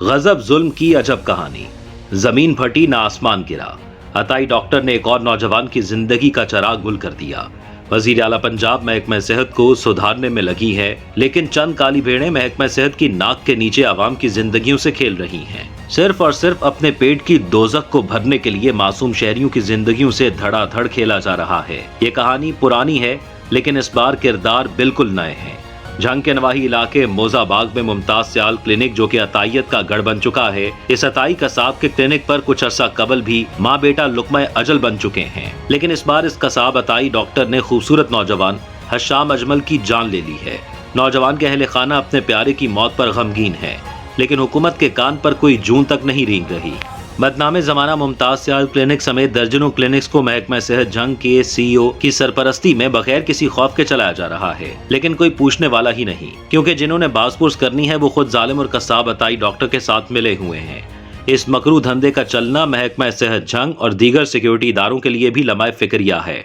गजब जुल्म की अजब कहानी, जमीन फटी ना आसमान गिरा। अताई डॉक्टर ने एक और नौजवान की जिंदगी का चिराग गुल कर दिया। वजीर आला पंजाब महकमा सेहत को सुधारने में लगी है, लेकिन चंद काली भेड़ें महकमा सेहत की नाक के नीचे आवाम की जिंदगियों से खेल रही हैं। सिर्फ और सिर्फ अपने पेट की दोजख को भरने के लिए मासूम शहरियों की जिंदगियों से धड़ाधड़ खेला जा रहा है। ये कहानी पुरानी है, लेकिन इस बार किरदार बिल्कुल नए हैं। झंग के नवाही इलाके मोजाबाग में मुमताज सियाल क्लिनिक, जो कि अतायत का गढ़ बन चुका है, इस अताई कसाब के क्लिनिक पर कुछ अरसा कबल भी माँ बेटा लुकमा अजल बन चुके हैं। लेकिन इस बार इस कसाब अताई डॉक्टर ने खूबसूरत नौजवान हशाम अजमल की जान ले ली है। नौजवान के अहले खाना अपने प्यारे की मौत पर गमगीन है, लेकिन हुकूमत के कान पर कोई जून तक नहीं रेंग रही। बदनामे जमाना मुमताज सियाल क्लिनिक समेत दर्जनों क्लिनिक्स को महकमा सेहत झंग के सीईओ की सरपरस्ती में बगैर किसी खौफ के चलाया जा रहा है, लेकिन कोई पूछने वाला ही नहीं, क्योंकि जिन्होंने बाजपुर्स करनी है वो खुद जालिम और कसाब अताई डॉक्टर के साथ मिले हुए हैं। इस मकरू धंधे का चलना महकमा सेहत झंग और दीगर सिक्योरिटी इदारों के लिए भी लम्हाए फिक्रिया है।